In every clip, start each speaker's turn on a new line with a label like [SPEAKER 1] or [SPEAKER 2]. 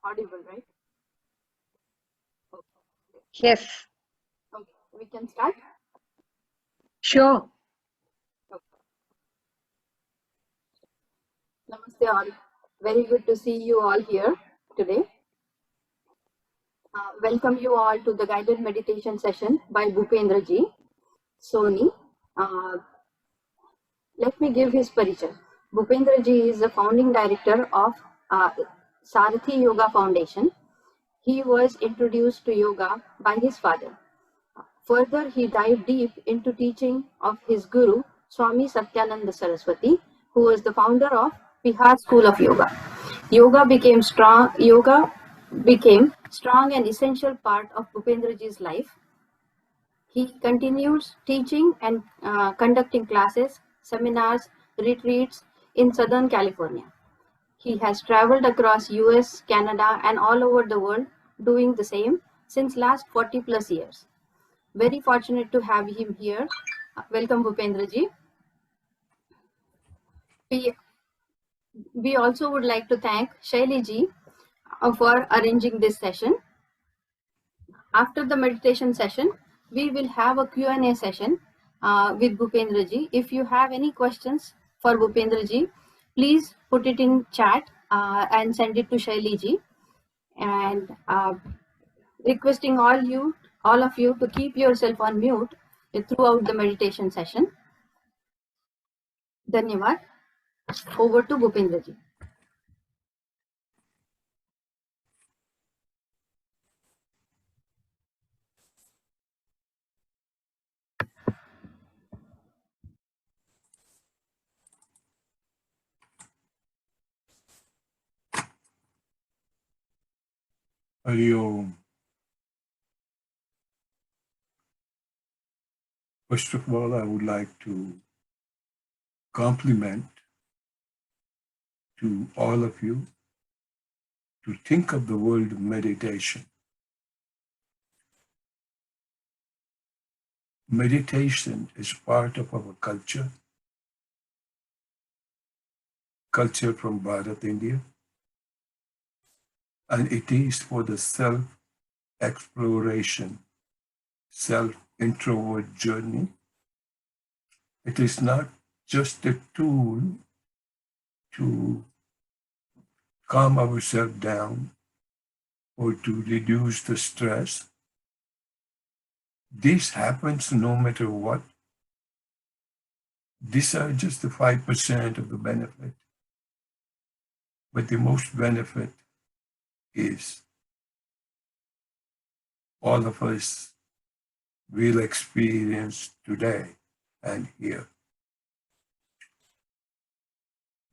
[SPEAKER 1] audible, right? Okay.
[SPEAKER 2] Yes.
[SPEAKER 1] Okay, we can start.
[SPEAKER 2] Sure.
[SPEAKER 1] Okay. Namaste all. Very good to see you all here today. Welcome you all to the guided meditation session by Bhupendra Ji, Soni. Let me give his परिचय. Bhupendra Ji is the founding director of Sarathi Yoga Foundation. He was introduced to yoga by his father. Further, he dived deep into teaching of his guru, Swami Satyananda Saraswati, who was the founder of Bihar School of Yoga. Yoga became strong and essential part of Bhupendra Ji's life. He continues teaching and conducting classes, seminars, retreats in Southern California. He has traveled across US, Canada, and all over the world doing the same since last 40 plus years. Very fortunate to have him here. Welcome, Bhupendra Ji. We also would like to thank Shaili Ji for arranging this session. After the meditation session, we will have a Q&A session with Bhupendra Ji. If you have any questions for Bhupendra Ji, please put it in chat and send it to Shaili Ji. And requesting all of you to keep yourself on mute throughout the meditation session. Dhanyavad. Over to Bhupendra Ji.
[SPEAKER 3] Hari Om. First of all, I would like to compliment to all of you to think of the word meditation. Meditation is part of our culture from Bharat, India, and it is for the self-exploration, self-introvert journey. It is not just a tool to calm ourselves down or to reduce the stress. This happens no matter what. These are just the 5% of the benefit. But the most benefit is all of us will experience today and here.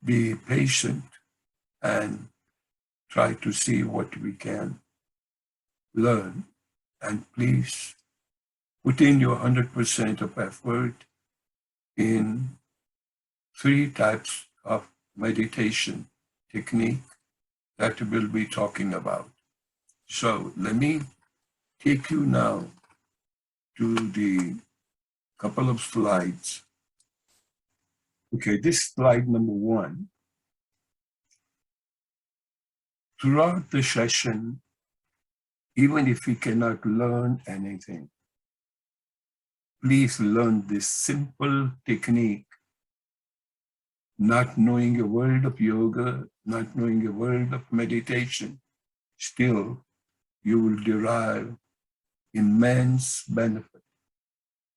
[SPEAKER 3] Be patient and try to see what we can learn, and please put in your 100% of effort in 3 types of meditation technique that we'll be talking about. So let me take you now to the couple of slides. Okay, this slide number 1. Throughout the session, even if we cannot learn anything, please learn this simple technique. Not knowing a word of yoga, not knowing a word of meditation, still you will derive immense benefit.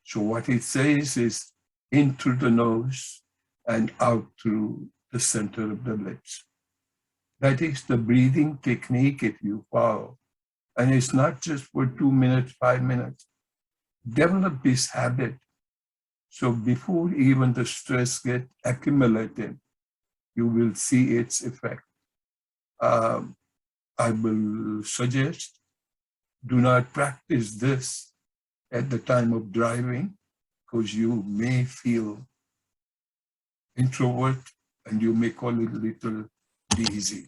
[SPEAKER 3] So what it says is in through the nose and out through the center of the lips. That is the breathing technique if you follow. And it's not just for 2 minutes, 5 minutes. Develop this habit. So before even the stress gets accumulated, you will see its effect. I will suggest do not practice this at the time of driving, because you may feel introvert and you may call it a little easy.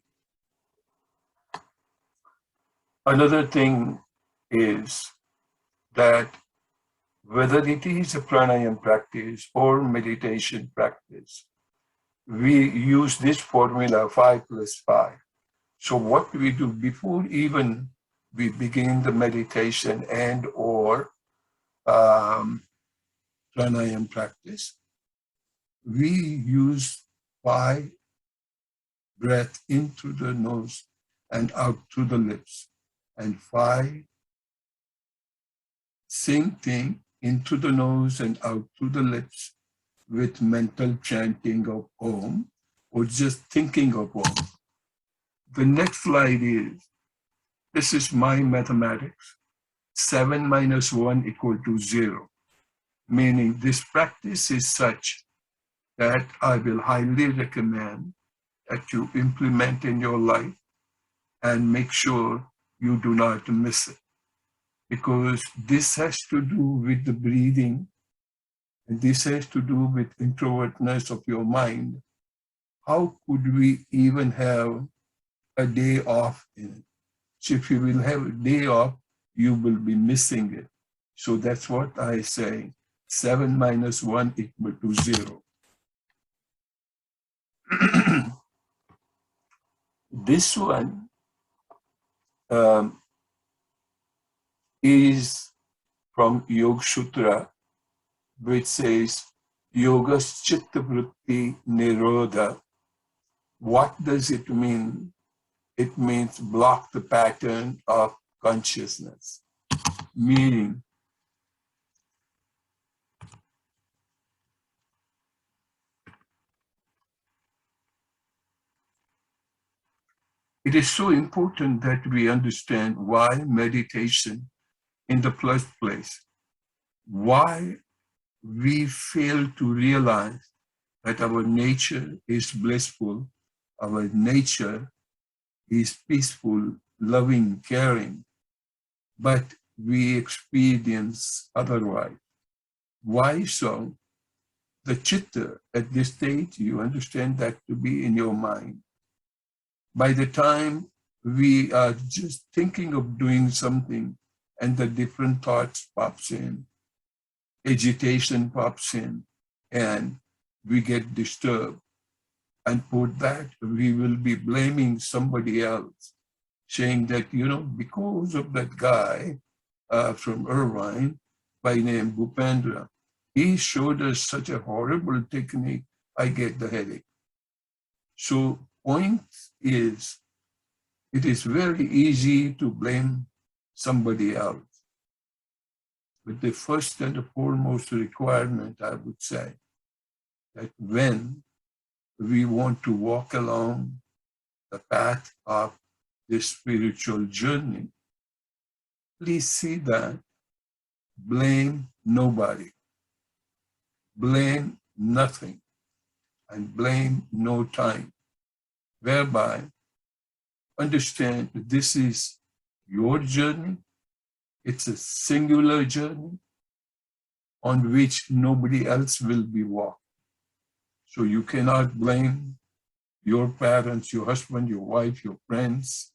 [SPEAKER 3] Another thing is that whether it is a pranayama practice or meditation practice, we use this formula 5 + 5. So what we do before even we begin the meditation and or pranayama practice, we use 5 breath into the nose and out through the lips, and 5 same thing into the nose and out through the lips with mental chanting of Om or just thinking of Om. The next slide is, this is my mathematics. 7 minus 1 equal to 0, meaning this practice is such that I will highly recommend that you implement in your life and make sure you do not miss it. Because this has to do with the breathing, and this has to do with introvertness of your mind. How could we even have a day off in it? So if you will have a day off, you will be missing it. So that's what I say, 7 minus 1 equal to 0. This one is from Yoga Sutra, which says, Yogas Chitta Vritti Nirodha. What does it mean? It means block the pattern of consciousness. Meaning, it is so important that we understand why meditation in the first place, why we fail to realize that our nature is blissful, our nature is peaceful, loving, caring, but we experience otherwise. Why so? The chitta at this stage, you understand that to be in your mind. By the time we are just thinking of doing something and the different thoughts pops in, agitation pops in, and we get disturbed. And for that, we will be blaming somebody else, saying that, because of that guy from Irvine by name Bhupendra, he showed us such a horrible technique, I get the headache. So point is, it is very easy to blame somebody else. But the first and the foremost requirement, I would say, that when we want to walk along the path of this spiritual journey, please see that blame nobody, blame nothing, and blame no time, whereby understand that this is your journey. It's a singular journey on which nobody else will be walking. So you cannot blame your parents, your husband, your wife, your friends.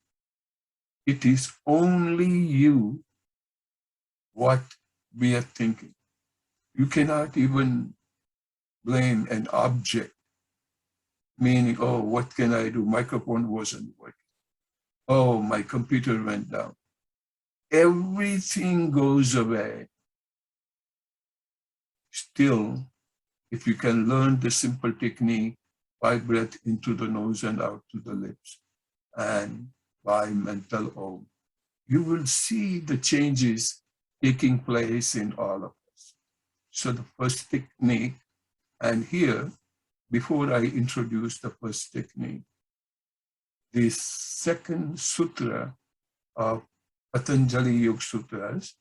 [SPEAKER 3] It is only you what we are thinking. You cannot even blame an object, meaning, oh, what can I do? Microphone wasn't working. Oh, my computer went down. Everything goes away. Still, if you can learn the simple technique, 5 breath into the nose and out to the lips, and by mental Om, you will see the changes taking place in all of us. So the first technique, and here, before I introduce the first technique, the second sutra of Patanjali Yoga Sutras,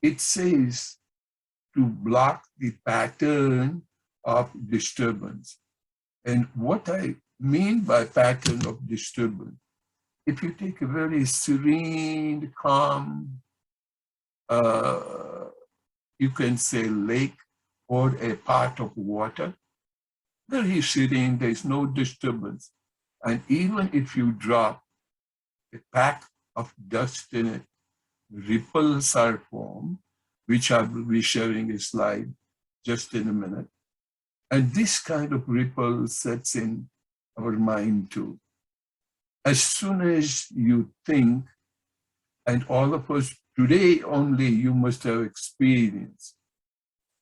[SPEAKER 3] it says to block the pattern of disturbance. And what I mean by pattern of disturbance, if you take a very serene, calm, you can say lake or a part of water, very serene, there's no disturbance. And even if you drop a pack of dust in it, ripples are formed, which I will be sharing a slide just in a minute. And this kind of ripple sets in our mind too. As soon as you think, and all of us today only, you must have experienced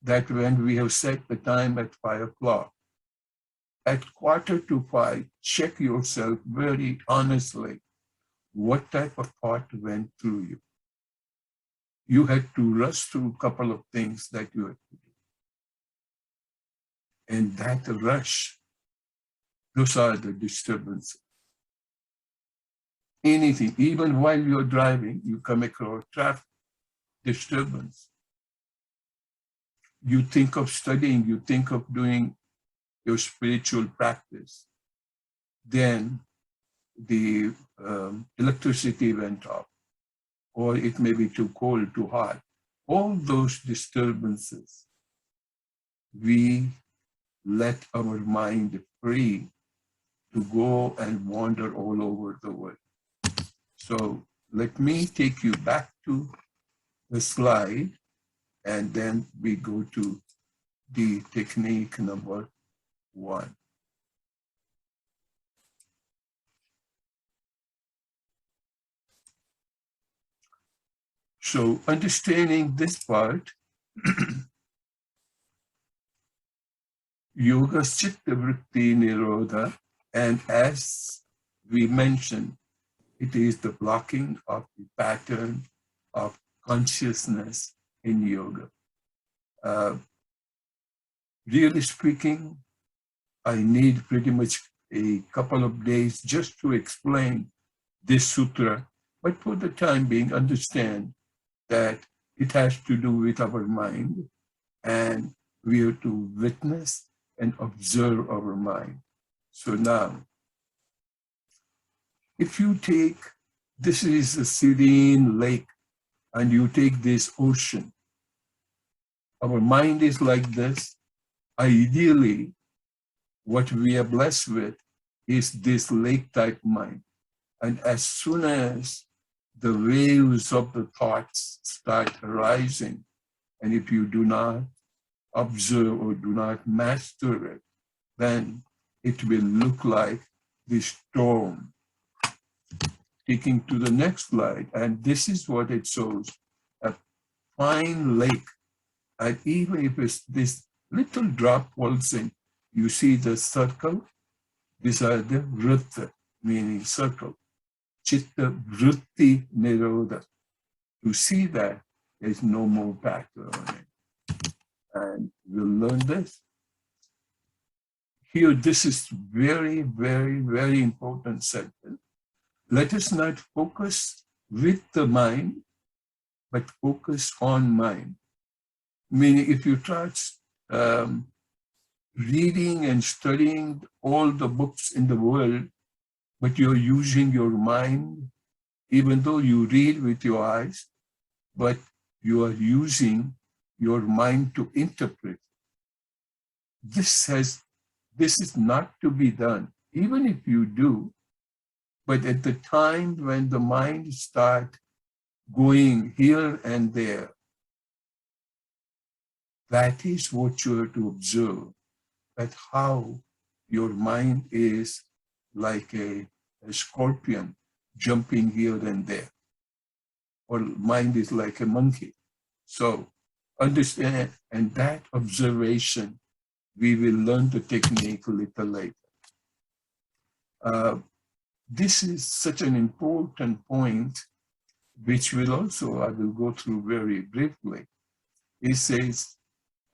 [SPEAKER 3] that when we have set the time at 5 o'clock, at 4:45, check yourself very honestly. What type of thought went through you? You had to rush through a couple of things that you had to do. And that rush, those are the disturbances. Anything, even while you're driving, you come across traffic disturbance. You think of studying, you think of doing your spiritual practice. Then the electricity went off, or it may be too cold, too hot. All those disturbances, we let our mind free to go and wander all over the world. So let me take you back to the slide, and then we go to the technique number 1. So understanding this part, Yoga Chitta Vritti Nirodha, and as we mentioned, it is the blocking of the pattern of consciousness in yoga. Really speaking, I need pretty much a couple of days just to explain this sutra, but for the time being, understand that it has to do with our mind, and we are to witness and observe our mind. So now, if you take, this is a serene lake, and you take this ocean, our mind is like this. Ideally, what we are blessed with is this lake-type mind. And as soon as the waves of the thoughts start arising, and if you do not observe or do not master it, then it will look like the storm. Taking to the next slide, and this is what it shows, a fine lake. And even if it's this little drop pulsing, you see the circle, these are the vritta, meaning circle. Chitta vritti nirodha. To see that, there's no more pattern on it. And we'll learn this. Here, this is very, very, very important sentence. Let us not focus with the mind, but focus on mind. Meaning, if you try reading and studying all the books in the world, but you're using your mind, even though you read with your eyes, but you are using your mind to interpret. This is not to be done, even if you do. But at the time when the mind starts going here and there, that is what you have to observe, that how your mind is like a scorpion jumping here and there, or mind is like a monkey. So understand, and that observation, we will learn the technique a little later. This is such an important point, which will also, I will go through very briefly. It says,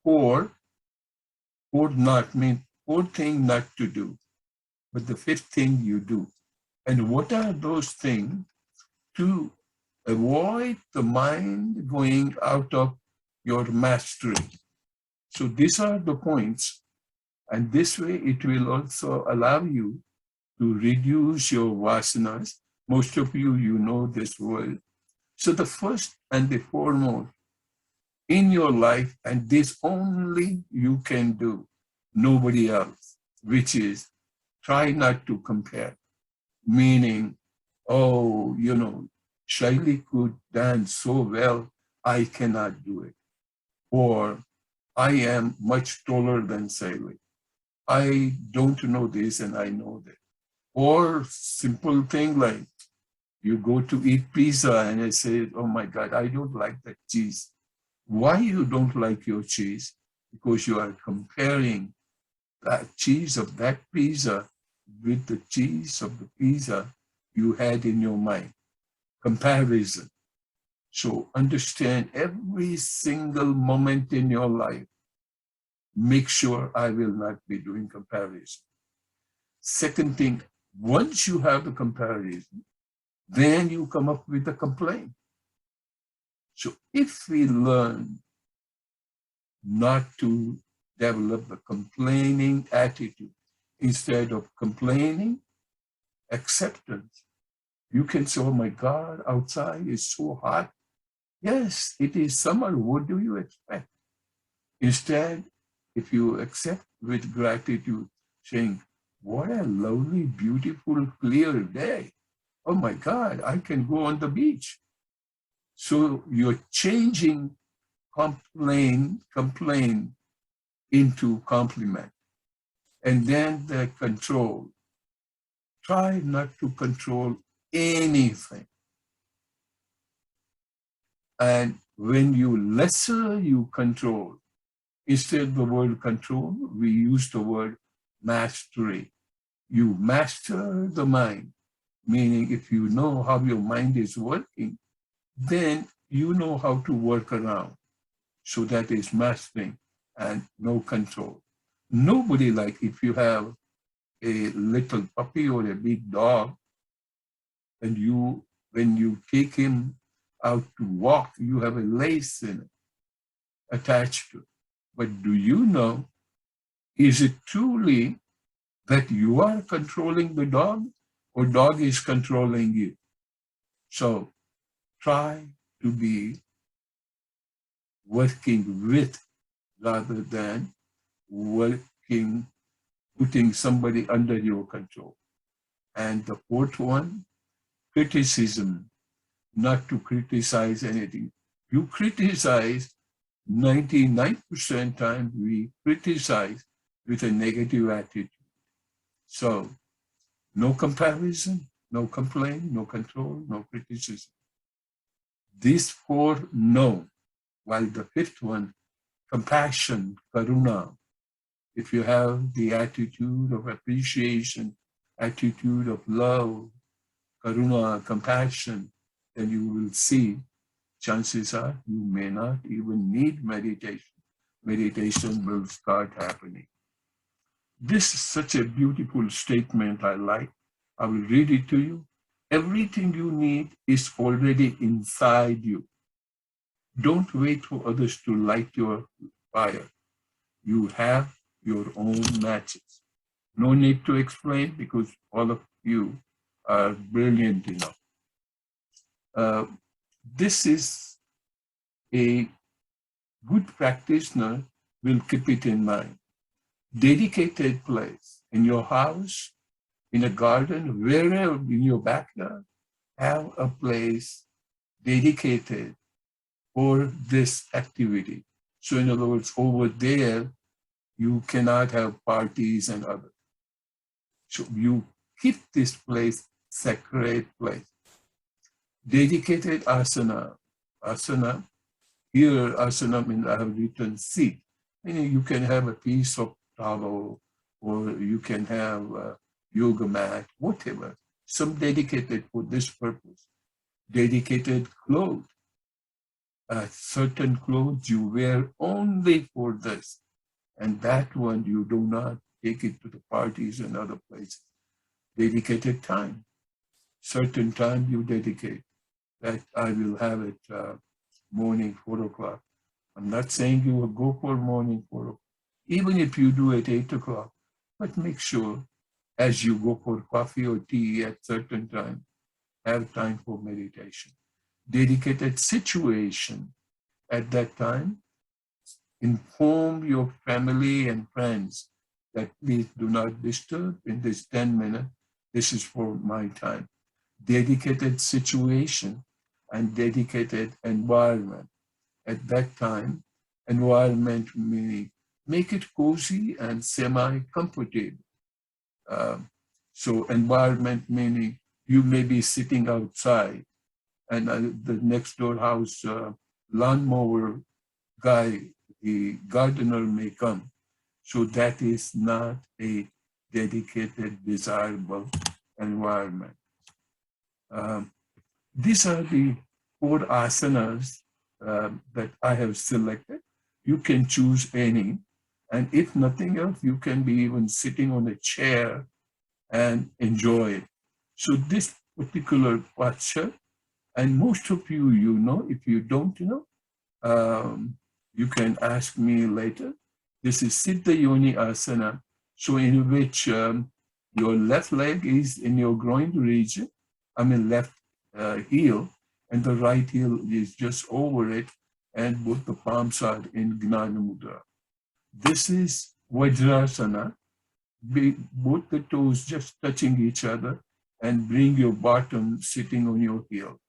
[SPEAKER 3] four not mean, four things not to do, but the fifth thing you do. And what are those things? To avoid the mind going out of your mastery. So these are the points. And this way it will also allow you to reduce your vasanas. Most of you know this word. So the first and the foremost in your life, and this only you can do, nobody else, which is try not to compare. Meaning, oh, Shaili could dance so well, I cannot do it. Or I am much taller than Shaili. I don't know this and I know that. Or simple thing like you go to eat pizza and I say, oh my God, I don't like that cheese. Why you don't like your cheese? Because you are comparing that cheese of that pizza with the cheese of the pizza you had in your mind. Comparison. So understand every single moment in your life. Make sure I will not be doing comparison. Second thing, once you have the comparison, then you come up with a complaint. So if we learn not to develop a complaining attitude, instead of complaining, acceptance. You can say, oh my God, outside is so hot. Yes, it is summer. What do you expect? Instead, if you accept with gratitude, saying, what a lovely, beautiful, clear day. Oh my God, I can go on the beach. So you're changing complain into compliment. And then the control. Try not to control anything. And when you lesser you control, instead of the word control, we use the word mastery. You master the mind, meaning if you know how your mind is working, then you know how to work around. So that is mastering and no control. Nobody, like if you have a little puppy or a big dog, and when you take him out to walk, you have a lace in it attached to it. But do you know, is it truly that you are controlling the dog or dog is controlling you? So try to be working with rather than putting somebody under your control. And the fourth one, criticism, not to criticize anything. You criticize 99% time we criticize with a negative attitude. So no comparison, no complaint, no control, no criticism. These four, no. While the fifth one, compassion, karuna. If you have the attitude of appreciation, attitude of love, karuna, compassion, then you will see, chances are you may not even need meditation. Meditation will start happening. This is such a beautiful statement I like. I will read it to you. Everything you need is already inside you. Don't wait for others to light your fire. You have your own matches. No need to explain because all of you are brilliant enough. This is a good practitioner will keep it in mind. Dedicated place in your house, in a garden, wherever in your backyard, have a place dedicated for this activity. So in other words, over there, you cannot have parties and others. So you keep this place sacred place. Dedicated asana. Asana, here asana means I have written seat. Meaning you can have a piece of towel or you can have a yoga mat, whatever. Some dedicated for this purpose. Dedicated clothes. Certain clothes you wear only for this. And that one you do not take it to the parties and other places. Dedicated time. Certain time you dedicate. That I will have it morning 4 o'clock. I'm not saying you will go for morning 4 o'clock. Even if you do at 8 o'clock, but make sure as you go for coffee or tea at certain time, have time for meditation. Dedicated situation at that time. Inform your family and friends that please do not disturb in this 10 minutes. This is for my time. Dedicated situation and dedicated environment. At that time, environment meaning make it cozy and semi-comfortable. So environment meaning you may be sitting outside and the next door house lawnmower guy, the gardener may come. So that is not a dedicated, desirable environment. These are the 4 asanas that I have selected. You can choose any. And if nothing else, you can be even sitting on a chair and enjoy it. So this particular posture, and most of you, you know, if you don't know, you can ask me later. This is Siddha Yoni Asana, so in which your left leg is in your groin region, left heel, and the right heel is just over it, and both the palms are in Naana Mudra. This is Vajrasana, both the toes just touching each other, and bring your bottom sitting on your heel.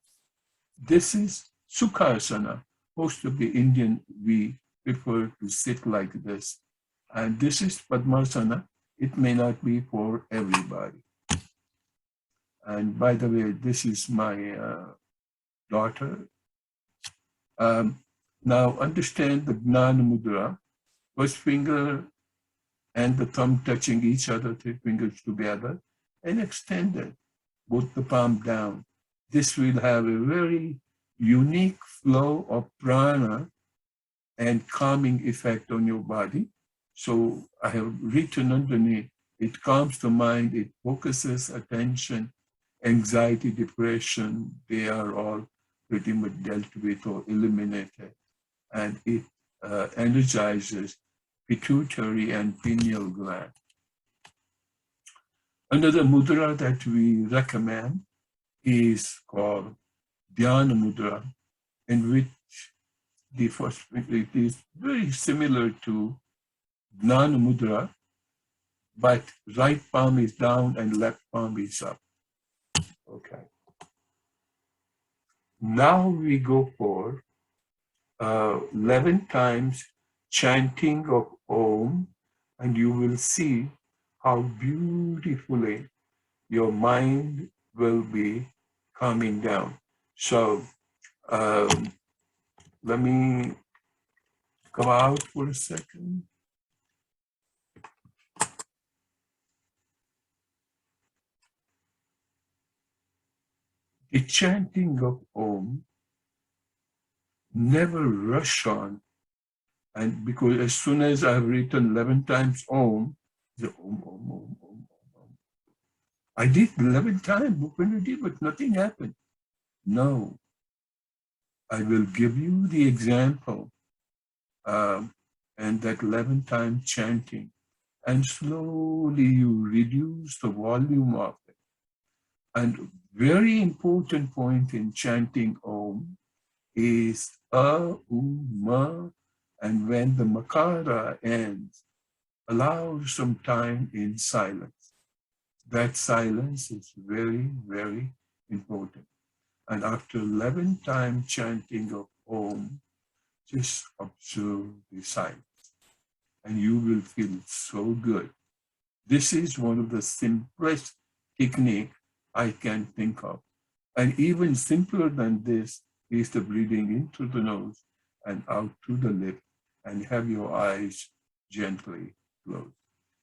[SPEAKER 3] This is Sukhasana. Most of the Indian, we prefer to sit like this. And this is Padmasana. It may not be for everybody. And by the way, this is my daughter. Now understand the Naana Mudra. First finger and the thumb touching each other, 3 fingers together, and extended, both the palm down. This will have a very unique flow of prana and calming effect on your body. So I have written underneath, it calms the mind, it focuses attention, anxiety, depression, they are all pretty much dealt with or eliminated. And it energizes pituitary and pineal gland. Another mudra that we recommend is called Dhyana Mudra, in which the first, it is very similar to Naana Mudra, but right palm is down and left palm is up. Okay. Now we go for 11 times chanting of Om, and you will see how beautifully your mind will be calming down. So let me come out for a second. The chanting of Om, never rush on. And because as soon as I've written 11 times Om, the Om, Om, Om, Om, Om. I did 11 times, but nothing happened. No, I will give you the example and that 11 times chanting, and slowly you reduce the volume of it. And very important point in chanting Om is A, U, Ma, and when the Makara ends, allow some time in silence. That silence is very, very important. And after 11 times chanting of Om, just observe the silence, and you will feel so good. This is one of the simplest technique I can think of. And even simpler than this is the breathing into the nose and out through the lip, and have your eyes gently closed.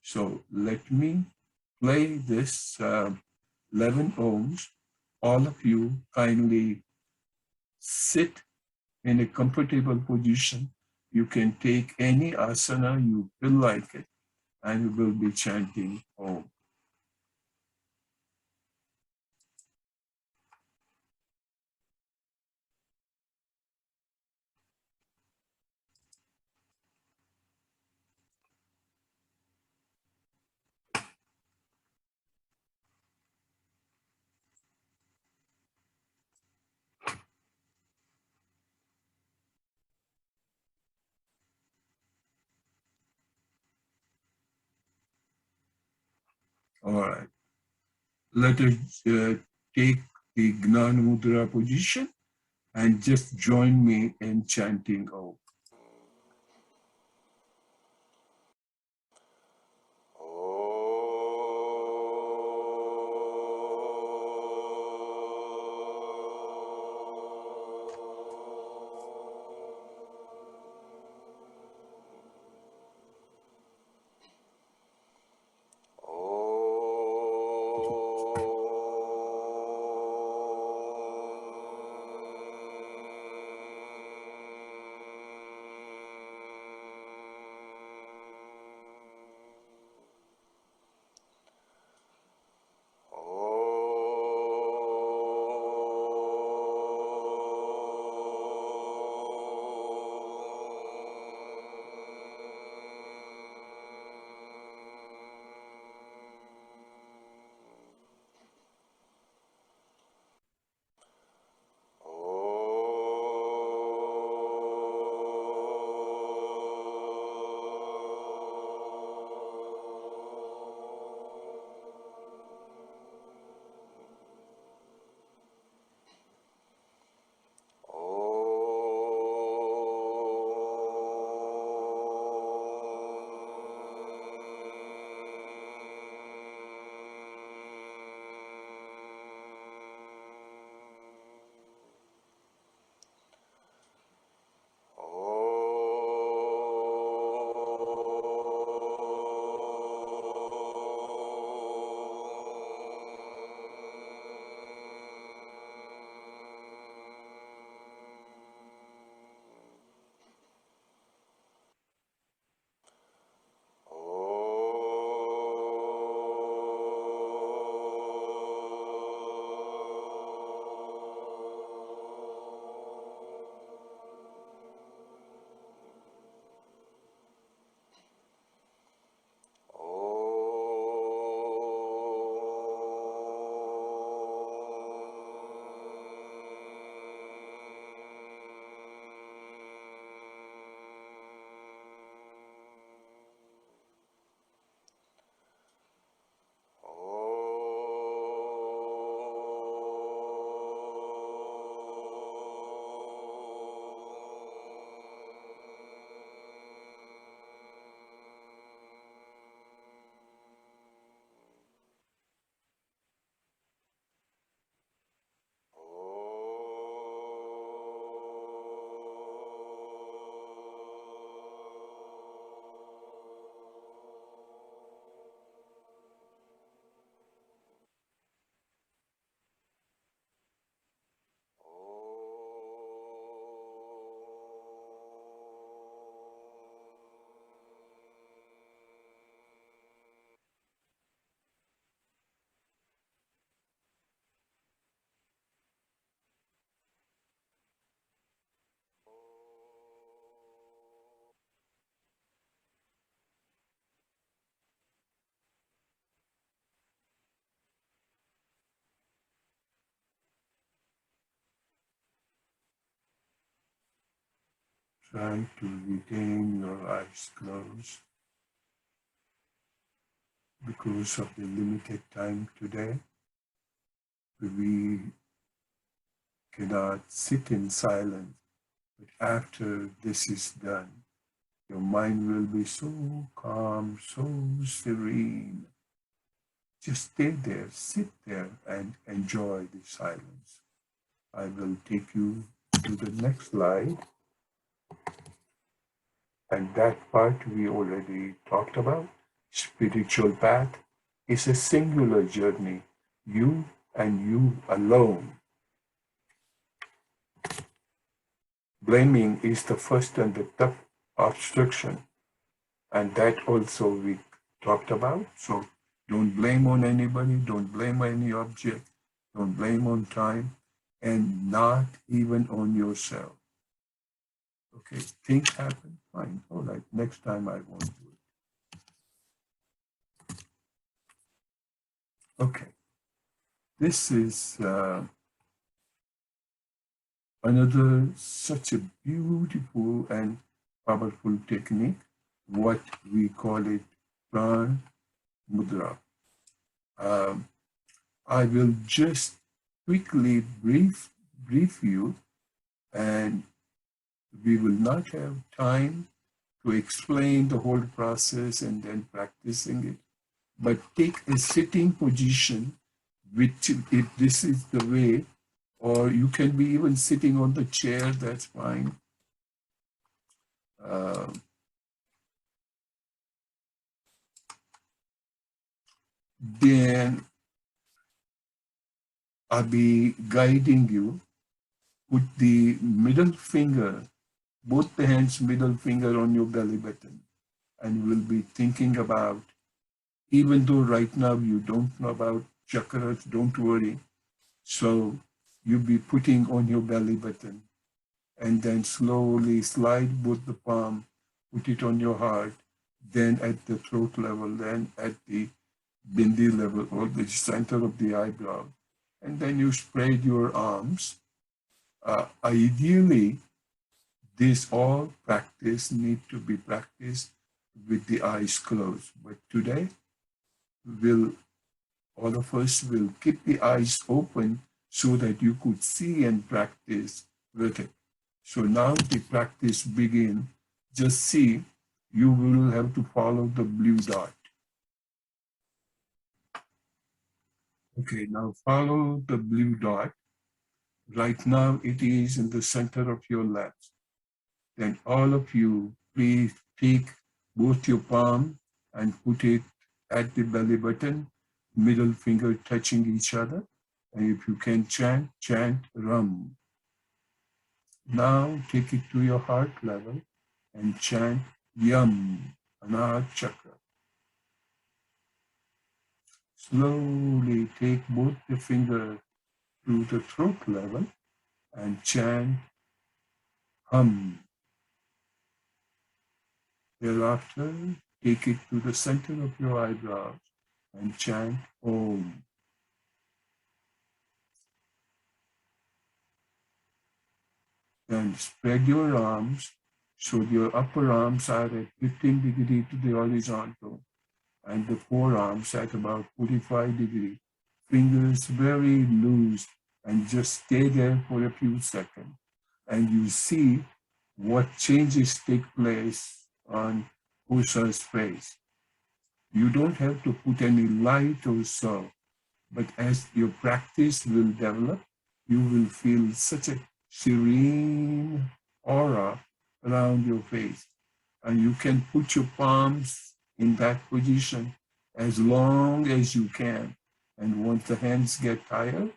[SPEAKER 3] So let me play this 11 ohms. All of you kindly sit in a comfortable position. You can take any asana you feel like it, and we will be chanting Om. All right. Let us take the Gnana Mudra position and just join me in chanting Om. Try to retain your eyes closed because of the limited time today. We cannot sit in silence, but after this is done, your mind will be so calm, so serene. Just stay there, sit there, and enjoy the silence. I will take you to the next slide. And that part we already talked about. Spiritual path is a singular journey, you and you alone. Blaming is the first and the top obstruction, and that also we talked about. So don't blame on anybody, don't blame any object, don't blame on time, and not even on yourself. Okay, things happen, fine. All right, next time I won't do it. Okay, this is another such a beautiful and powerful technique, what we call it Pranayama Mudra. I will just quickly brief you, and we will not have time to explain the whole process and then practicing it. But take a sitting position, which if this is the way, or you can be even sitting on the chair, that's fine. Then I'll be guiding you. Put the middle finger, both the hands middle finger on your belly button, and we'll be thinking about, even though right now you don't know about chakras, don't worry. So you'll be putting on your belly button and then slowly slide both the palm, put it on your heart, then at the throat level, then at the bindi level or the center of the eyebrow. And then you spread your arms. Ideally, this all practice need to be practiced with the eyes closed. But today, all of us will keep the eyes open so that you could see and practice with it. So now the practice begin. Just see, you will have to follow the blue dot. Okay, now follow the blue dot. Right now it is in the center of your left. Then all of you, please take both your palm and put it at the belly button, middle finger touching each other. And if you can chant, chant Ram. Now take it to your heart level and chant Yam, Anahata Chakra. Slowly take both the fingers to the throat level and chant Hum. Thereafter, take it to the center of your eyebrows and chant Om. Then spread your arms so your upper arms are at 15 degrees to the horizontal and the forearms at about 45 degrees. Fingers very loose and just stay there for a few seconds. And you see what changes take place on Usha's face. You don't have to put any light or so, but as your practice will develop, you will feel such a serene aura around your face. And you can put your palms in that position as long as you can. And once the hands get tired,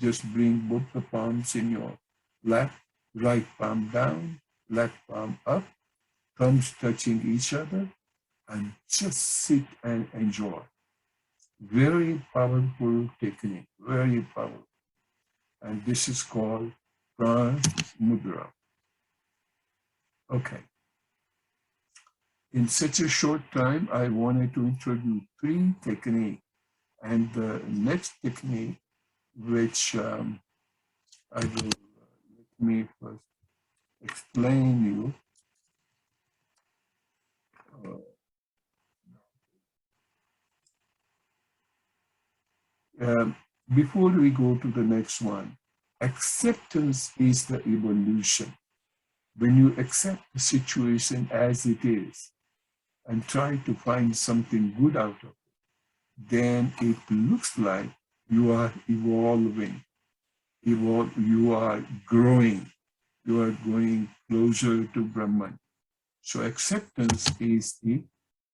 [SPEAKER 3] just bring both the palms in your lap, right palm down, left palm up, thumbs touching each other, and just sit and enjoy. Very powerful technique, very powerful. And this is called Pranayama Mudra. Okay. In such a short time, I wanted to introduce 3 techniques. And the next technique, which I will let me first explain you, Before we go to the next one, acceptance is the evolution. When you accept the situation as it is and try to find something good out of it, then it looks like you are evolving, you are growing, you are going closer to Brahman. So acceptance is the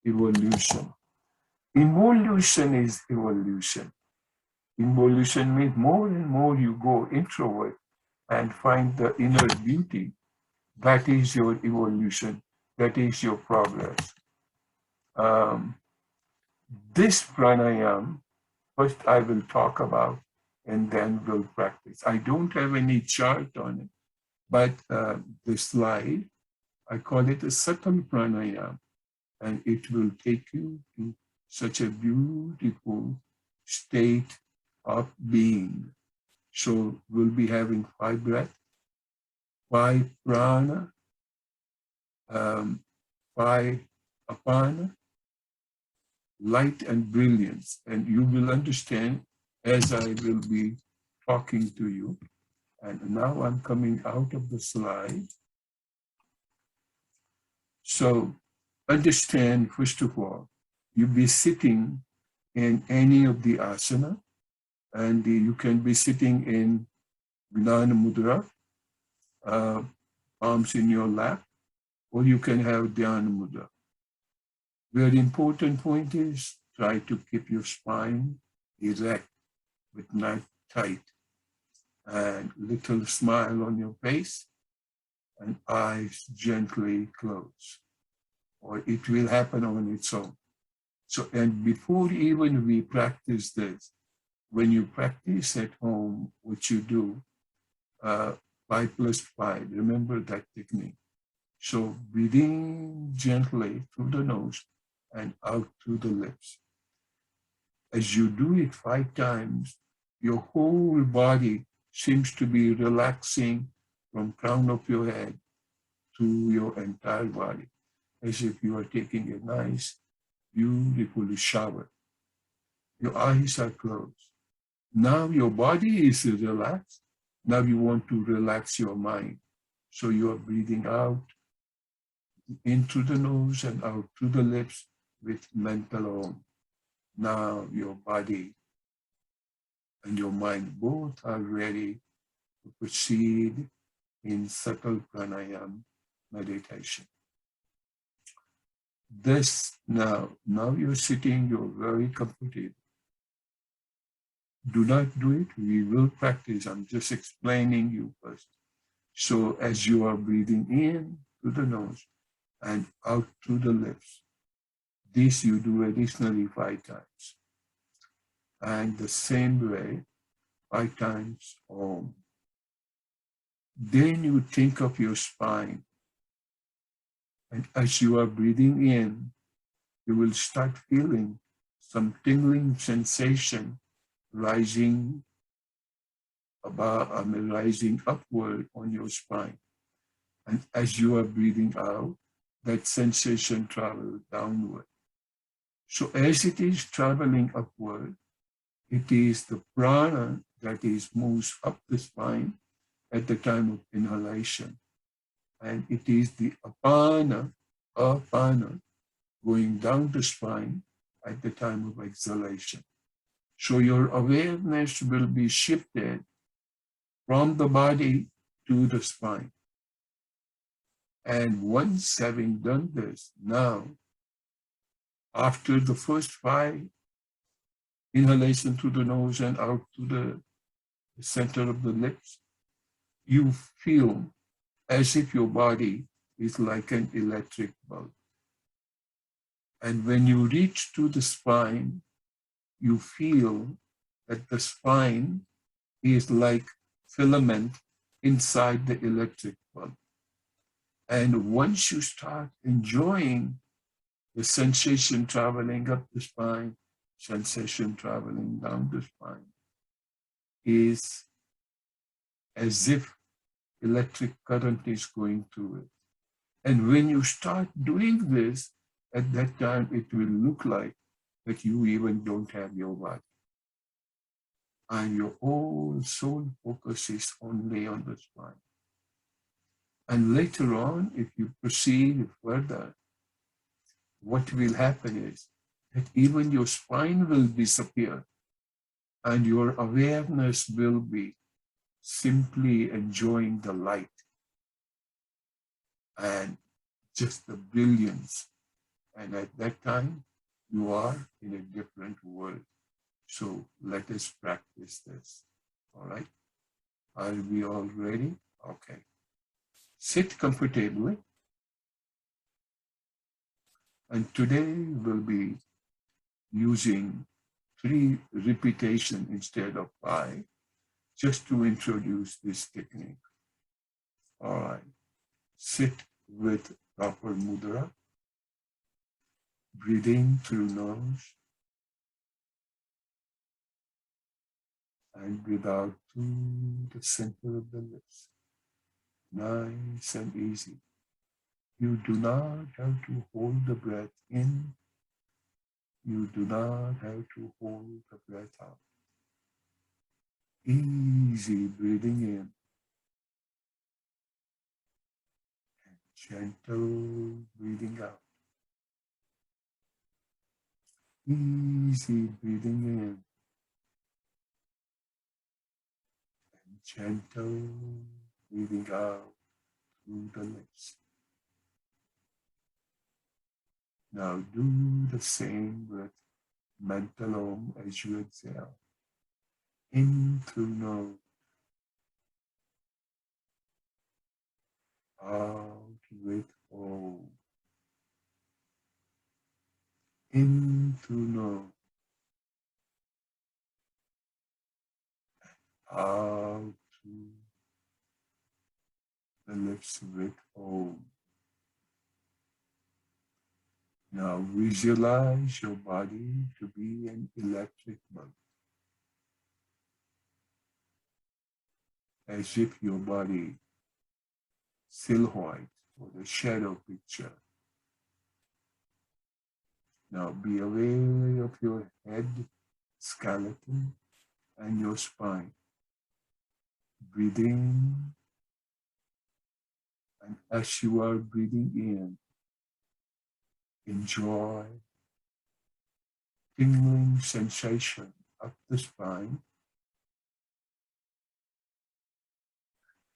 [SPEAKER 3] evolution. Involution is evolution. Involution means more and more you go introvert and find the inner beauty. That is your evolution. That is your progress. This pranayama, first I will talk about and then we'll practice. I don't have any chart on it, but the slide, I call it a subtle pranayama, and it will take you to such a beautiful state of being. So we'll be having 5 breaths, 5 prana, 5 apana, light and brilliance. And you will understand as I will be talking to you. And now I'm coming out of the slide. So understand, first of all, you'll be sitting in any of the asana, and you can be sitting in Naana Mudra, palms in your lap, or you can have Dhyana Mudra. Very important point is try to keep your spine erect but not tight, and little smile on your face and eyes gently closed, or it will happen on its own. So, and before even we practice this, when you practice at home, what you do, 5 plus 5, remember that technique. So breathing gently through the nose and out through the lips. As you do it 5 times, your whole body seems to be relaxing from crown of your head to your entire body, as if you are taking a nice, beautiful shower. Your eyes are closed. Now your body is relaxed. Now you want to relax your mind. So you are breathing out in through the nose and out through the lips with mental Om. Now your body and your mind both are ready to proceed in subtle pranayama meditation. This now you're sitting, you're very comfortable. Do not do it, we will practice. I'm just explaining you first. So as you are breathing in through the nose and out through the lips, this you do additionally 5 times. And the same way, 5 times Om. Then you think of your spine. And as you are breathing in, you will start feeling some tingling sensation rising rising upward on your spine. And as you are breathing out, that sensation travels downward. So as it is traveling upward, it is the prana that moves up the spine at the time of inhalation. And it is the apana going down the spine at the time of exhalation. So your awareness will be shifted from the body to the spine. And once having done this, now, after the first 5 inhalation through the nose and out to the center of the lips, you feel as if your body is like an electric bulb. And when you reach to the spine, you feel that the spine is like filament inside the electric bulb. And once you start enjoying the sensation traveling up the spine, sensation traveling down the spine, is as if electric current is going through it. And when you start doing this, at that time it will look like that you even don't have your body. and your whole soul focuses only on the spine. And later on, if you proceed further, what will happen is that even your spine will disappear and your awareness will be simply enjoying the light and just the brilliance. And at that time, you are in a different world. So let us practice this. All right? Are we all ready? Okay. Sit comfortably. And today we'll be using 3 repetition instead of 5, just to introduce this technique. All right. Sit with proper mudra. Breathe in through nose and breathe out through the center of the lips. Nice and easy. You do not have to hold the breath in. You do not have to hold the breath out. Easy breathing in. Gentle breathing out. Easy breathing in. And gentle breathing out through the lips. Now do the same with mental om as you exhale. In through nose. Out with om. In through nose. Out through the lips with om. Now visualize your body to be an electric bulb. As if your body silhouette or the shadow picture. Now be aware of your head, skeleton, and your spine. Breathe in, and as you are breathing in, enjoy tingling sensation up the spine.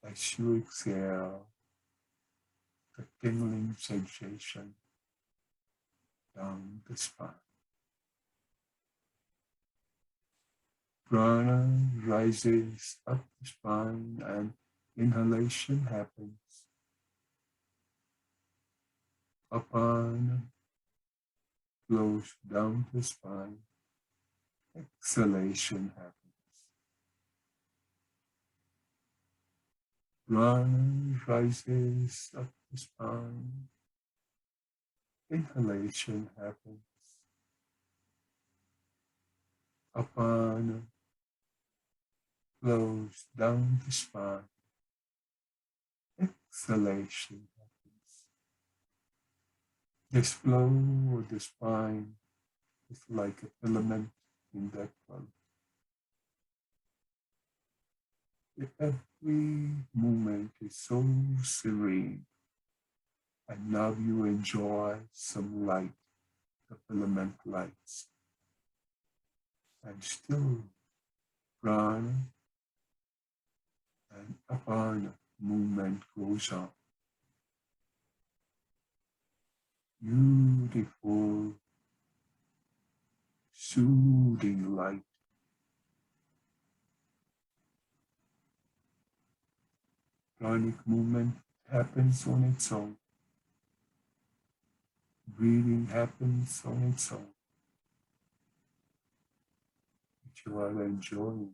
[SPEAKER 3] As you exhale, the tingling sensation down the spine. Prana rises up the spine and inhalation happens. Apana flows down the spine. Exhalation happens. Prana rises up the spine. Inhalation happens. Apana flows down the spine. Exhalation happens. This flow of the spine is like a filament in that bulb. Every movement is so serene, and now you enjoy some light, the filament lights. And still, prana and apana movement goes on. Beautiful, soothing light. Pranic movement happens on its own. Breathing happens on its own. You are enjoying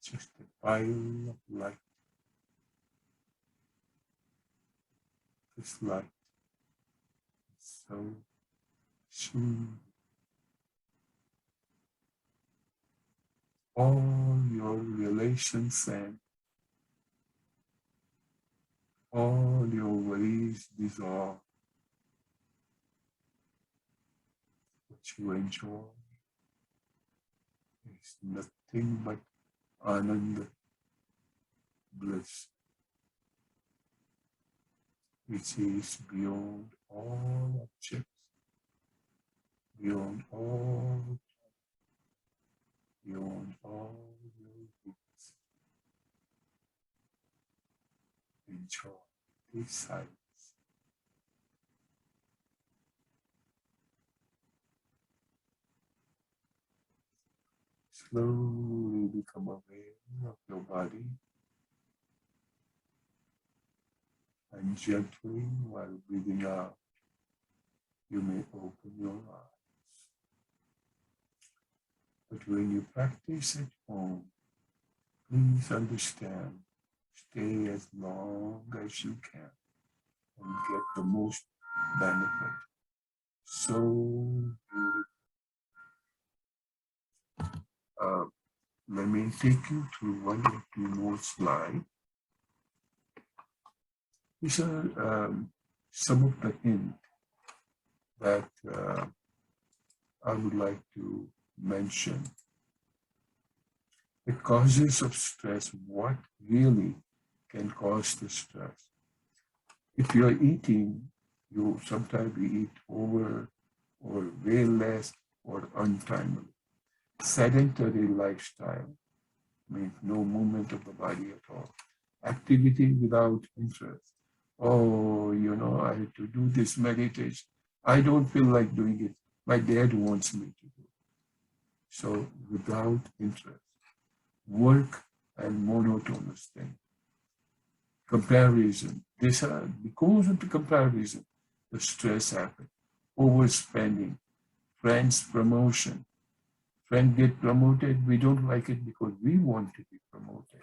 [SPEAKER 3] just a pile of light. This light is so soothing. All your relations and all your worries dissolve. What you enjoy It's nothing but Ananda, bliss, which is beyond all objects, beyond all your needs. Enjoy this silence. Slowly become aware of your body, and gently, while breathing out, you may open your eyes. But when you practice at home, please understand, stay as long as you can and get the most benefit. So let me take you through one or two more slides. These are some of the hints that I would like to mention. The causes of stress, what really can cause the stress. If you're eating, sometimes we eat over or way less or untimely. Sedentary lifestyle means no movement of the body at all. Activity without interest. Oh, I have to do this meditation. I don't feel like doing it. My dad wants me to do it. So without interest. Work and monotonous thing. Comparison. Because of the comparison, the stress happens. Overspending. Friends' promotion. Friend get promoted, we don't like it because we want to be promoted.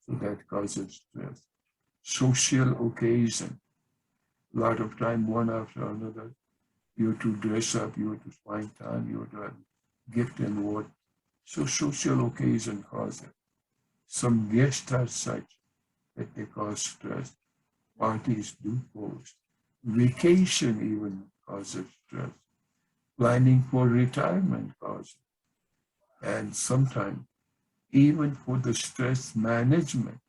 [SPEAKER 3] So that causes stress. Social occasion. A lot of time, one after another. You have to dress up, you have to find time, you have to have gift and what. So social occasion causes it. Some guests are such that they cause stress. Parties do cause. Vacation even causes stress. Planning for retirement causes. And sometimes even for the stress management,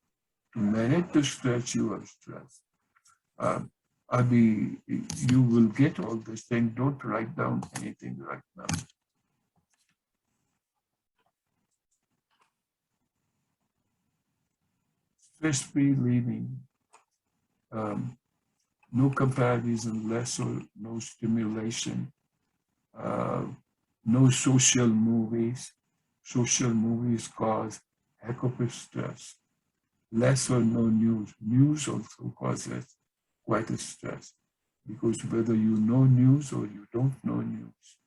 [SPEAKER 3] to manage the stress, you have stress. You will get all this thing. Don't write down anything right now. Stress-free living, no comparison, less or no stimulation, no social movies. Social movies cause heck of a stress. Less or no news. News also causes quite a stress, because whether you know news or you don't know news,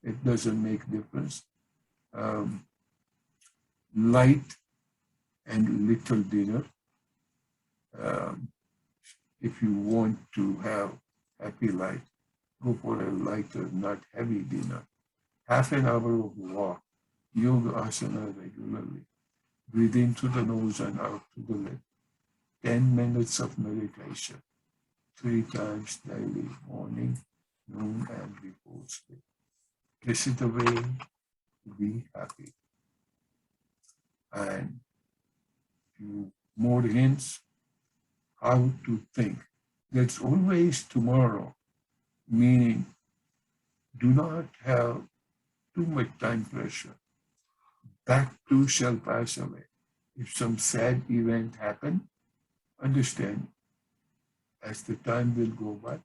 [SPEAKER 3] it doesn't make difference. Light and little dinner. If you want to have happy life, go for a lighter, not heavy dinner. Half an hour of walk, yoga asana regularly. Breathe in through the nose and out through the lip. 10 minutes of meditation, 3 times daily, morning, noon, and before sleep. This is the way to be happy. And more hints how to think. There's always tomorrow, meaning do not have too much time pressure. That too shall pass away. If some sad event happen, understand, as the time will go by,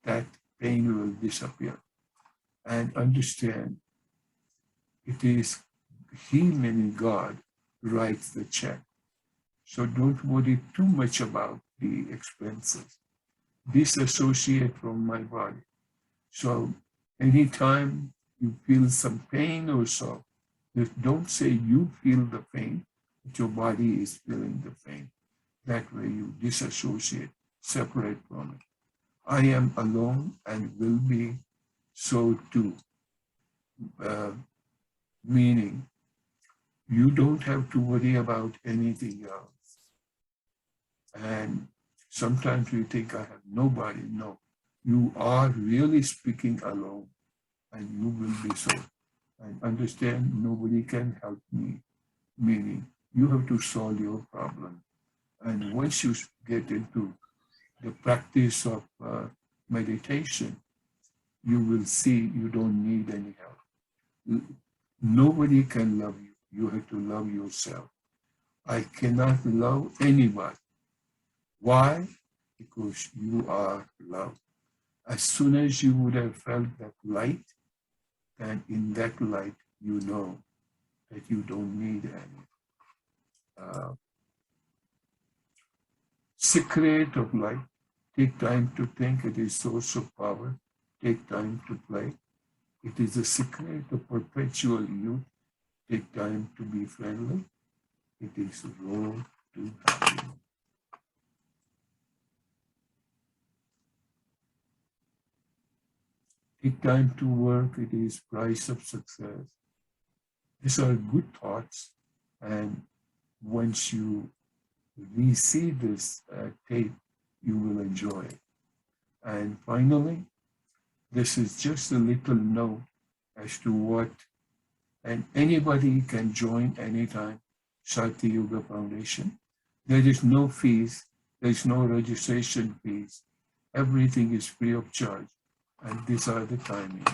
[SPEAKER 3] that pain will disappear. And understand, it is He, meaning God, writes the check. So don't worry too much about the expenses. Disassociate from my body. So anytime you feel some pain or so, don't say you feel the pain, but your body is feeling the pain. That way you disassociate, separate from it. I am alone and will be so too. Meaning, you don't have to worry about anything else. And sometimes we think I have nobody. No, you are really speaking alone, and you will be so. and understand nobody can help me, meaning you have to solve your problem. And once you get into the practice of meditation, you will see you don't need any help. Nobody can love you. You have to love yourself. I cannot love anybody. Why? Because you are love. As soon as you would have felt that light, then in that light, you know that you don't need any. Secret of light. Take time to think. It is source of power. Take time to play. It is the secret of perpetual youth. Take time to be friendly. It is the road to happiness. Take time to work. It is price of success. These are good thoughts. And once you see this tape, you will enjoy it. And finally, this is just a little note as to what, and anybody can join anytime Shakti Yoga Foundation. There is no fees, there is no registration fees. Everything is free of charge, and these are the timing.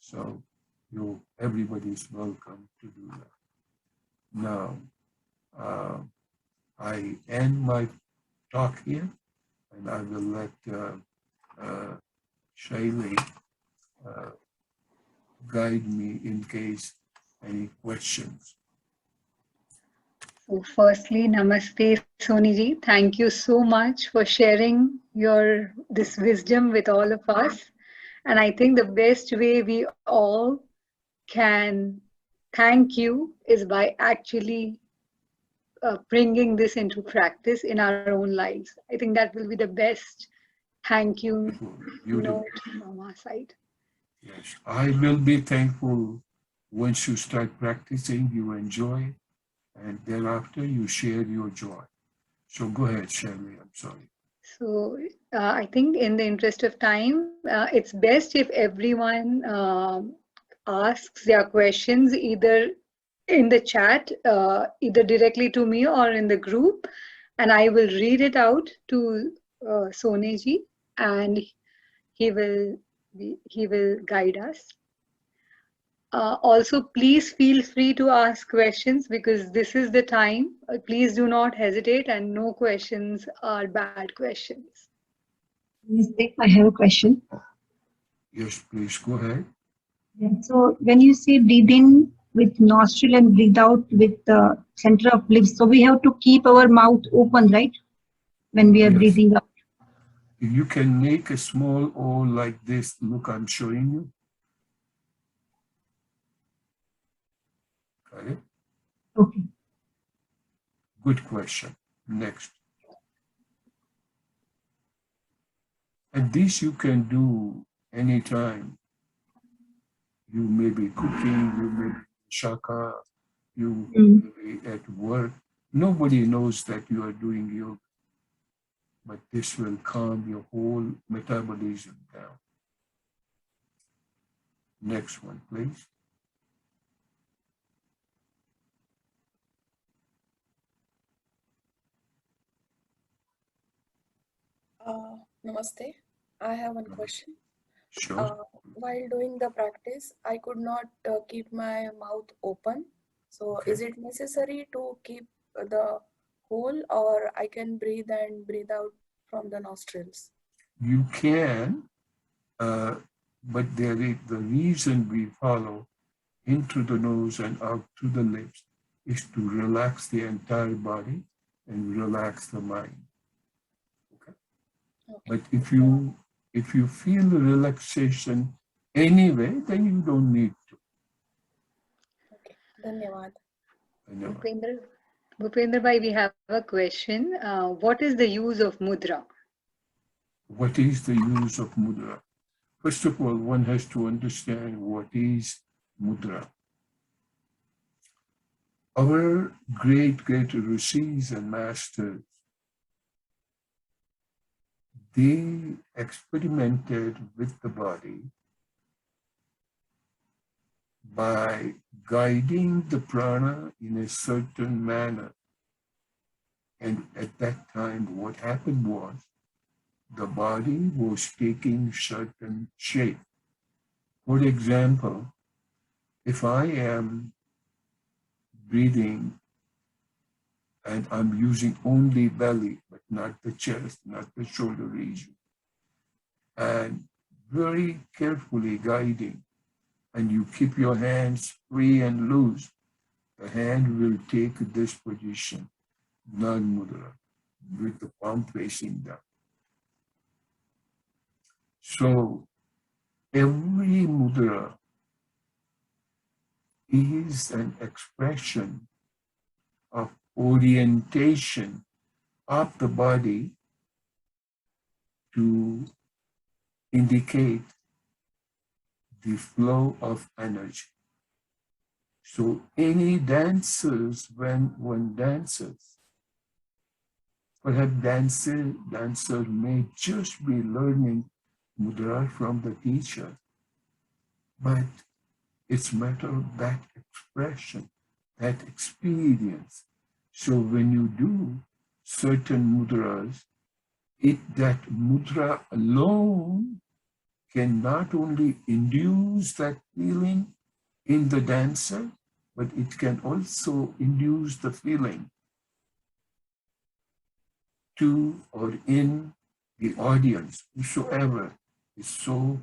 [SPEAKER 3] So everybody is welcome to do that. Now, I end my talk here, and I will let Shaili guide me in case any questions.
[SPEAKER 2] So firstly, namaste, Soniji. Thank you so much for sharing this wisdom with all of us. And I think the best way we all can thank you is by actually bringing this into practice in our own lives. I think that will be the best thank you note from our side.
[SPEAKER 3] Yes, I will be thankful once you start practicing, you enjoy, and thereafter you share your joy. So go ahead, Shirley, I'm sorry.
[SPEAKER 2] So I think in the interest of time, it's best if everyone asks their questions either in the chat, either directly to me or in the group, and I will read it out to Soneji, and he will guide us. Also, please feel free to ask questions because this is the time. Please do not hesitate, and no questions are bad questions.
[SPEAKER 4] I have a question.
[SPEAKER 3] Yes, please go ahead.
[SPEAKER 4] Yeah. So when you say breathe in with nostril and breathe out with the center of lips, so we have to keep our mouth open, right? When we are breathing out.
[SPEAKER 3] You can make a small O like this. Look, I'm showing you. Got it?
[SPEAKER 4] Okay.
[SPEAKER 3] Good question. Next. And this you can do anytime. You may be cooking, you may be shaka, you may be at work. Nobody knows that you are doing yoga, but this will calm your whole metabolism down. Next one, please.
[SPEAKER 5] Namaste. I have one question.
[SPEAKER 3] Sure.
[SPEAKER 5] While doing the practice, I could not keep my mouth open. So is it necessary to keep the hole, or I can breathe and breathe out from the nostrils?
[SPEAKER 3] You can, but the reason we follow into the nose and out through the lips is to relax the entire body and relax the mind. Okay. But if you feel the relaxation anyway, then you don't need to.
[SPEAKER 5] Okay. Dhanyavad.
[SPEAKER 2] Bhupender bhai, we have a question. What is the use of mudra?
[SPEAKER 3] What is the use of mudra? First of all, one has to understand what is mudra. Our great rishis and masters, they experimented with the body by guiding the prana in a certain manner. And at that time, what happened was the body was taking certain shape. For example, if I am breathing and I'm using only belly, but not the chest, not the shoulder region, and very carefully guiding, and you keep your hands free and loose, the hand will take this position, Naana Mudra, with the palm facing down. So every mudra is an expression of orientation of the body to indicate the flow of energy. So any dancers, when one dances, perhaps dancer may just be learning mudra from the teacher, but it's matter of that expression, that experience. So when you do certain mudras, that mudra alone can not only induce that feeling in the dancer, but it can also induce the feeling to or in the audience, whosoever is so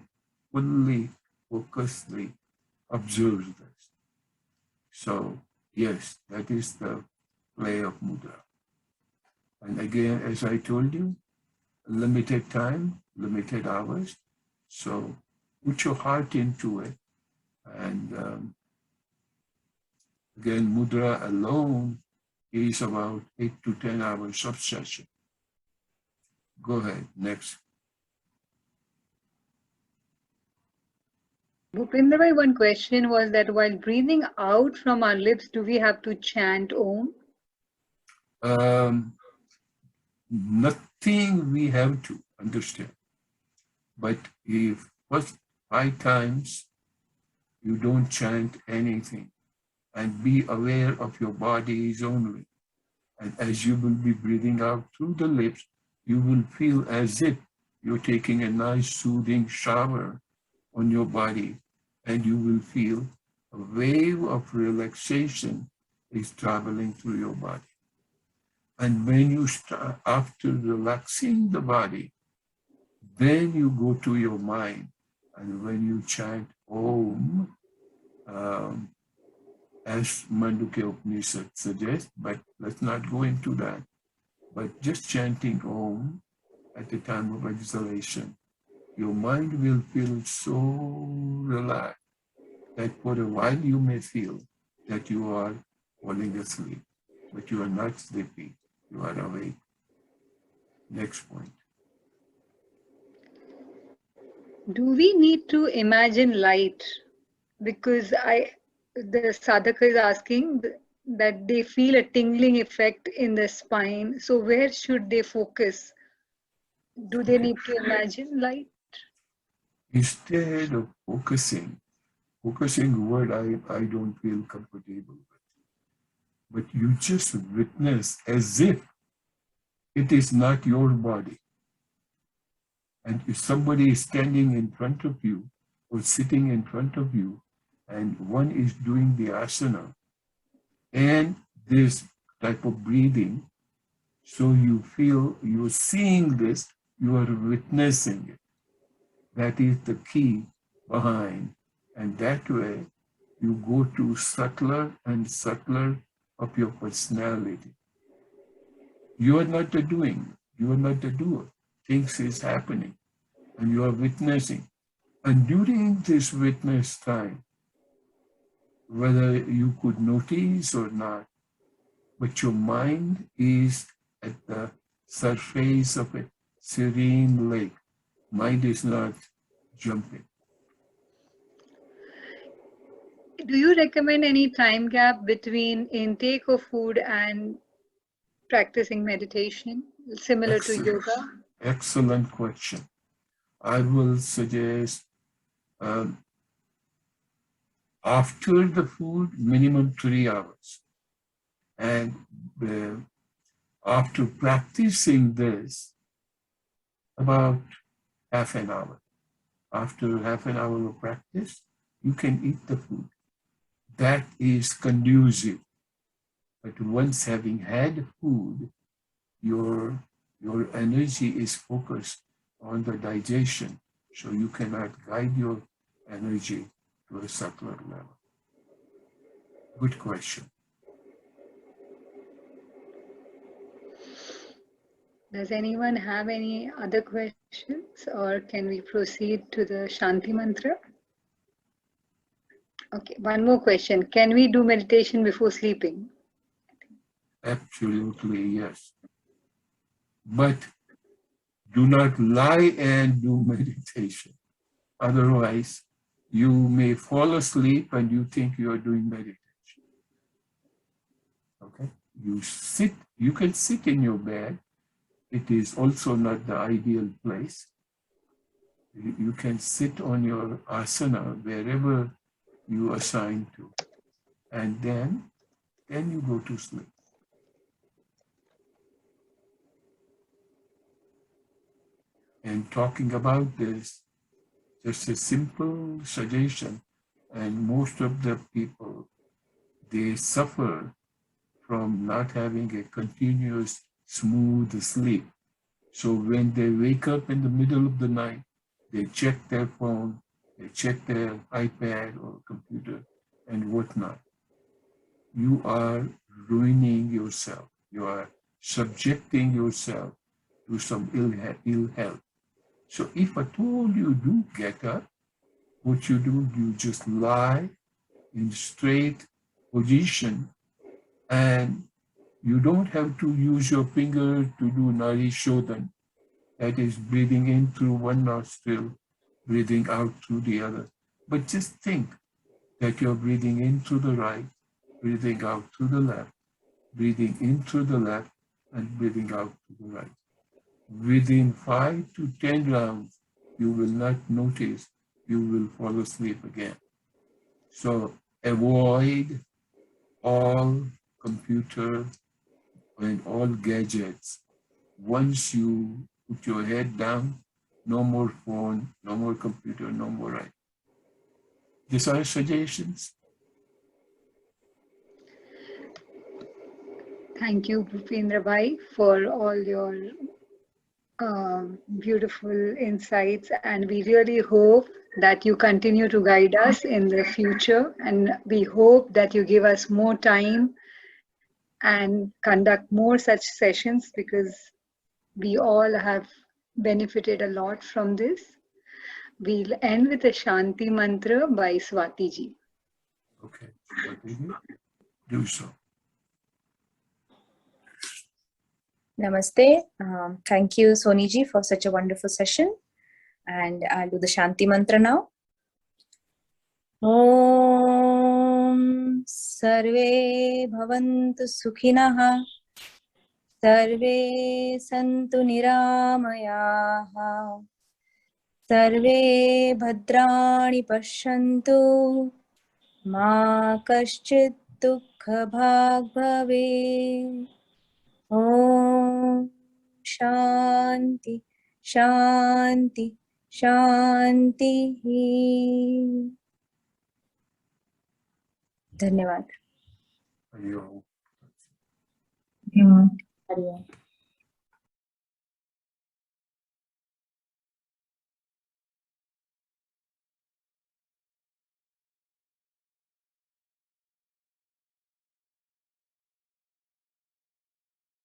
[SPEAKER 3] fully, focusedly observes this. So yes, that is the play of mudra. And again, as I told you, limited time, limited hours. So put your heart into it. And again, mudra alone is about 8 to 10 hours of session. Go ahead, next.
[SPEAKER 2] Bhupendra bhai, one question was that while breathing out from our lips, do we have to chant Om?
[SPEAKER 3] Nothing we have to understand. But if first 5 times you don't chant anything and be aware of your bodies only, and as you will be breathing out through the lips, you will feel as if you're taking a nice soothing shower on your body, and you will feel a wave of relaxation is traveling through your body. And when you start, after relaxing the body, then you go to your mind. And when you chant Om, as Mandukya Upanishad suggests, but let's not go into that. But just chanting Om at the time of exhalation, your mind will feel so relaxed that for a while you may feel that you are falling asleep, but you are not sleepy, you are awake. Next point.
[SPEAKER 2] Do we need to imagine light? Because the sadhaka is asking that they feel a tingling effect in the spine. So where should they focus? Do they need to imagine light?
[SPEAKER 3] Instead of focusing word I don't feel comfortable with, but you just witness as if it is not your body. And if somebody is standing in front of you or sitting in front of you, and one is doing the asana and this type of breathing, so you feel you're seeing this, you are witnessing it. That is the key behind. And that way, you go to subtler and subtler of your personality. You are not the doing, you are not the doer. Things is happening and you are witnessing. And during this witness time, whether you could notice or not, but your mind is at the surface of a serene lake. Mind is not jumping.
[SPEAKER 2] Do you recommend any time gap between intake of food and practicing meditation, similar to yoga?
[SPEAKER 3] Excellent question. I will suggest After the food, minimum 3 hours. And after practicing this, about half an hour. After half an hour of practice, you can eat the food. That is conducive. But once having had food, your energy is focused on the digestion, so you cannot guide your energy to a subtler level. Good question.
[SPEAKER 2] Does anyone have any other questions, or can we proceed to the Shanti Mantra? Okay, one more question. Can we do meditation before sleeping?
[SPEAKER 3] Absolutely, yes. But do not lie and do meditation. Otherwise, you may fall asleep and you think you are doing meditation. Okay? You can sit in your bed. It is also not the ideal place. You can sit on your asana wherever you assign to, and then you go to sleep. And talking about this, just a simple suggestion, and most of the people, they suffer from not having a continuous smooth sleep. So when they wake up in the middle of the night, they check their phone, they check their iPad or computer and whatnot. You are ruining yourself. You are subjecting yourself to some ill health. So if at all you do get up, what you do, you just lie in straight position, and you don't have to use your finger to do Nari Shodhan. That is breathing in through one nostril, breathing out through the other. But just think that you're breathing in through the right, breathing out through the left, breathing in through the left, and breathing out through the right. Within 5 to 10 rounds, you will not notice you will fall asleep again. So avoid all computer and all gadgets. Once you put your head down, no more phone, no more computer, no more writing. These are suggestions.
[SPEAKER 2] Thank you, Bhupendra Bhai, for all your beautiful insights, and we really hope that you continue to guide us in the future, and we hope that you give us more time and conduct more such sessions, because we all have benefited a lot from this. We'll end with a Shanti Mantra by Swati ji.
[SPEAKER 3] Okay, do so.
[SPEAKER 6] Namaste. Thank you, Soni ji, for such a wonderful session. And I'll do the Shanti Mantra now. Om Sarve Bhavantu Sukhinaha Sarve Santu Niramayaha Sarve Bhadrani Pashyantu Ma Kaschit Dukha Bhag Bhave. Om Shanti Shanti Shanti. धन्यवाद.
[SPEAKER 3] Hariom.
[SPEAKER 4] Yeah.
[SPEAKER 6] Hari ओम.